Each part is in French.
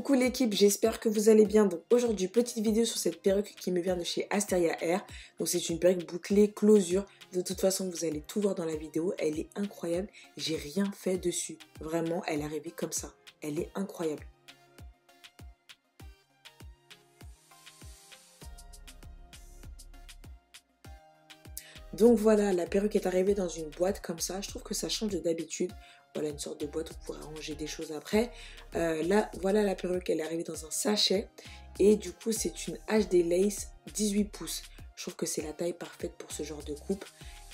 Coucou l'équipe, j'espère que vous allez bien. Donc aujourd'hui, petite vidéo sur cette perruque qui me vient de chez Asteria Hair. Donc c'est une perruque bouclée closure. De toute façon, vous allez tout voir dans la vidéo. Elle est incroyable. J'ai rien fait dessus. Vraiment, elle est arrivée comme ça. Elle est incroyable. Donc voilà, la perruque est arrivée dans une boîte comme ça. Je trouve que ça change d'habitude. Voilà, une sorte de boîte où vous pourrez ranger des choses après. Là, voilà la perruque, elle est arrivée dans un sachet. Et du coup, c'est une HD Lace 18 pouces. Je trouve que c'est la taille parfaite pour ce genre de coupe.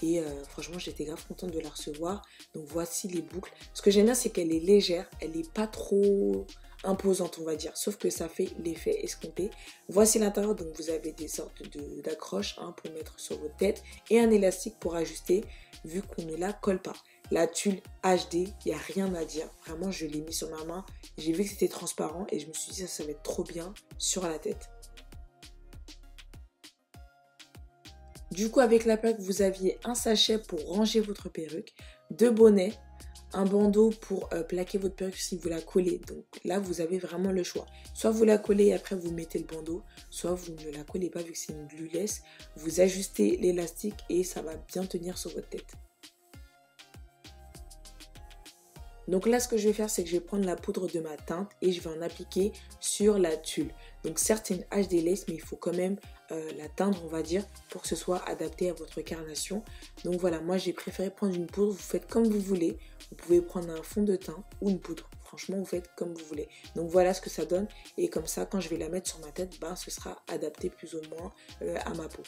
Et franchement, j'étais grave contente de la recevoir. Donc voici les boucles. Ce que j'aime bien, c'est qu'elle est légère. Elle n'est pas trop imposante, on va dire. Sauf que ça fait l'effet escompté. Voici l'intérieur. Donc vous avez des sortes d'accroches pour mettre sur votre tête. Et un élastique pour ajuster, vu qu'on ne la colle pas. La tulle HD, il n'y a rien à dire. Vraiment, je l'ai mis sur ma main. J'ai vu que c'était transparent et je me suis dit ça va être trop bien sur la tête. Du coup, avec la perruque, vous aviez un sachet pour ranger votre perruque, deux bonnets, un bandeau pour plaquer votre perruque si vous la collez. Donc là, vous avez vraiment le choix. Soit vous la collez et après vous mettez le bandeau, soit vous ne la collez pas vu que c'est une glueless. Vous ajustez l'élastique et ça va bien tenir sur votre tête. Donc là, ce que je vais faire, c'est que je vais prendre la poudre de ma teinte et je vais en appliquer sur la tulle. Donc certes, c'est une HD Lace, mais il faut quand même la teindre, on va dire, pour que ce soit adapté à votre carnation. Donc voilà, moi j'ai préféré prendre une poudre. Vous faites comme vous voulez. Vous pouvez prendre un fond de teint ou une poudre. Franchement, vous faites comme vous voulez. Donc voilà ce que ça donne. Et comme ça, quand je vais la mettre sur ma tête, ce sera adapté plus ou moins à ma peau.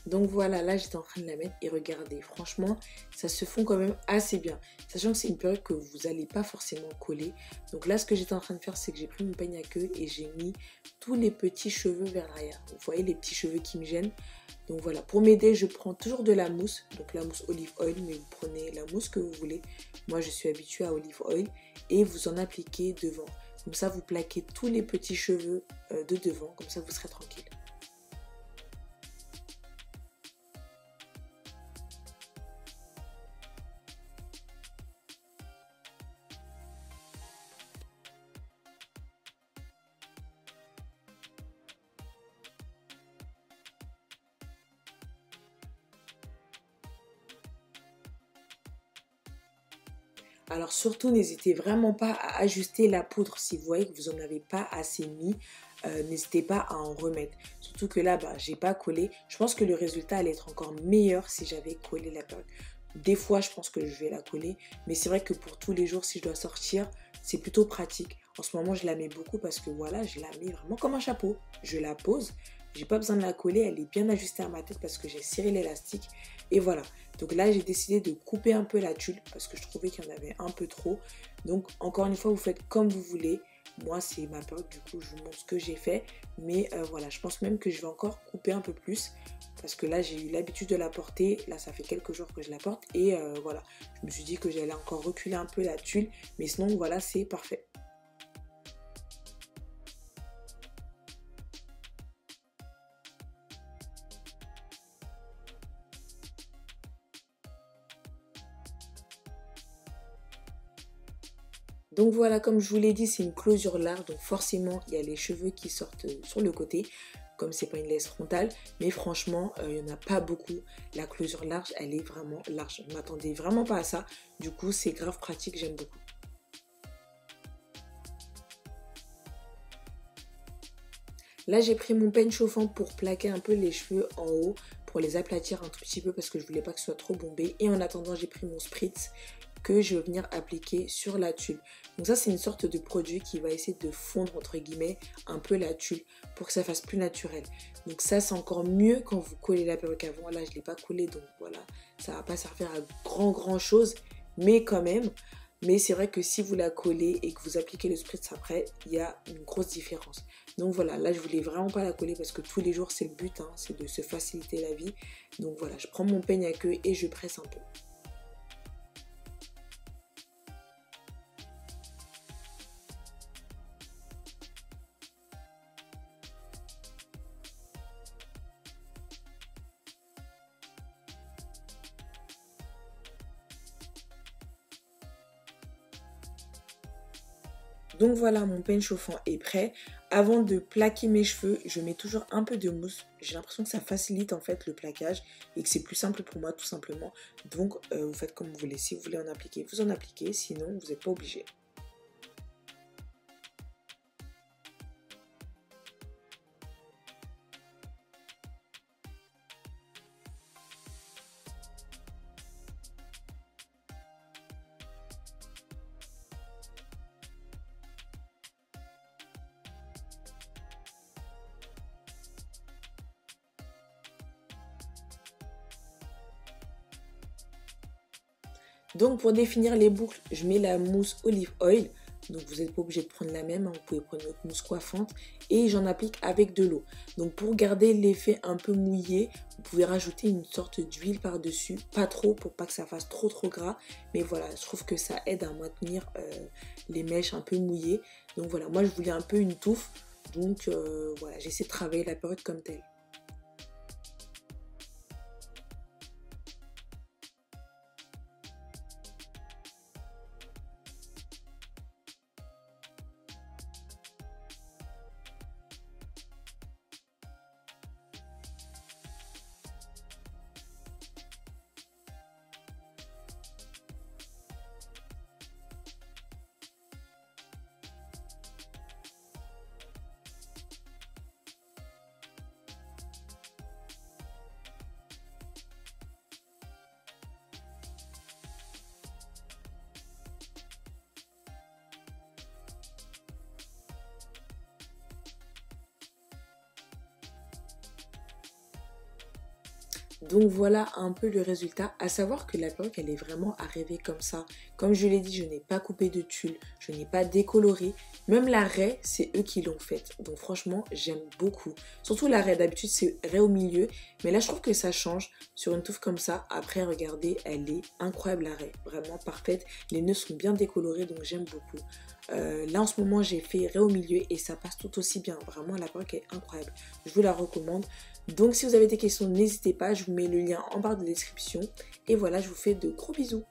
Donc voilà, là j'étais en train de la mettre et regardez, franchement, ça se fond quand même assez bien. Sachant que c'est une perruque que vous n'allez pas forcément coller. Donc là, ce que j'étais en train de faire, c'est que j'ai pris mon peigne à queue et j'ai mis tous les petits cheveux vers l'arrière. Vous voyez les petits cheveux qui me gênent. Donc voilà, pour m'aider, je prends toujours de la mousse. Donc la mousse olive oil, mais vous prenez la mousse que vous voulez. Moi, je suis habituée à olive oil. Et vous en appliquez devant. Comme ça, vous plaquez tous les petits cheveux de devant. Comme ça, vous serez tranquille. Alors surtout, n'hésitez vraiment pas à ajuster la poudre si vous voyez que vous n'en avez pas assez mis. N'hésitez pas à en remettre. Surtout que là, j'ai pas collé. Je pense que le résultat allait être encore meilleur si j'avais collé la perruque. Des fois, je pense que je vais la coller. Mais c'est vrai que pour tous les jours, si je dois sortir, c'est plutôt pratique. En ce moment, je la mets beaucoup parce que voilà, je la mets vraiment comme un chapeau. Je la pose. J'ai pas besoin de la coller. Elle est bien ajustée à ma tête parce que j'ai serré l'élastique. Et voilà. Donc là, j'ai décidé de couper un peu la tulle parce que je trouvais qu'il y en avait un peu trop. Donc, encore une fois, vous faites comme vous voulez. Moi, c'est ma perruque, du coup, je vous montre ce que j'ai fait. Mais voilà, je pense même que je vais encore couper un peu plus parce que là, j'ai eu l'habitude de la porter. Là, ça fait quelques jours que je la porte. Et voilà, je me suis dit que j'allais encore reculer un peu la tulle. Mais sinon, voilà, c'est parfait. Donc voilà, comme je vous l'ai dit, c'est une closure large, donc forcément, il y a les cheveux qui sortent sur le côté, comme c'est pas une laisse frontale, mais franchement, il n'y en a pas beaucoup. La closure large, elle est vraiment large. Je ne m'attendais vraiment pas à ça, du coup, c'est grave pratique, j'aime beaucoup. Là, j'ai pris mon peigne chauffant pour plaquer un peu les cheveux en haut, pour les aplatir un tout petit peu parce que je voulais pas que ce soit trop bombé. Et en attendant, j'ai pris mon spritz que je vais venir appliquer sur la tulle. Donc ça, c'est une sorte de produit qui va essayer de fondre, entre guillemets, un peu la tulle pour que ça fasse plus naturel. Donc ça, c'est encore mieux quand vous collez la perruque avant. Là, je ne l'ai pas collée, donc voilà, ça va pas servir à grand chose, mais quand même. Mais c'est vrai que si vous la collez et que vous appliquez le spritz après, il y a une grosse différence. Donc voilà, là je voulais vraiment pas la coller parce que tous les jours c'est le but, c'est de se faciliter la vie. Donc voilà, je prends mon peigne à queue et je presse un peu. Donc voilà, mon peigne chauffant est prêt. Avant de plaquer mes cheveux, je mets toujours un peu de mousse. J'ai l'impression que ça facilite en fait le plaquage et que c'est plus simple pour moi tout simplement. Donc vous faites comme vous voulez. Si vous voulez en appliquer, vous en appliquez. Sinon, vous n'êtes pas obligé. Donc pour définir les boucles, je mets la mousse olive oil. Donc vous n'êtes pas obligé de prendre la même, hein. Vous pouvez prendre votre mousse coiffante. Et j'en applique avec de l'eau. Donc pour garder l'effet un peu mouillé, vous pouvez rajouter une sorte d'huile par-dessus. Pas trop pour pas que ça fasse trop gras. Mais voilà, je trouve que ça aide à maintenir les mèches un peu mouillées. Donc voilà, moi je voulais un peu une touffe. Donc voilà, j'essaie de travailler la période comme telle. Donc voilà un peu le résultat, à savoir que la perruque elle est vraiment arrivée comme ça. Comme je l'ai dit, je n'ai pas coupé de tulle, je n'ai pas décoloré. Même la raie, c'est eux qui l'ont faite. Donc franchement, j'aime beaucoup. Surtout la raie, d'habitude c'est raie au milieu. Mais là je trouve que ça change sur une touffe comme ça. Après regardez, elle est incroyable la raie, vraiment parfaite. Les nœuds sont bien décolorés donc j'aime beaucoup. Là en ce moment j'ai fait raie au milieu et ça passe tout aussi bien. Vraiment la perruque est incroyable, je vous la recommande. Donc si vous avez des questions n'hésitez pas, je vous mets le lien en barre de description. Et voilà, je vous fais de gros bisous.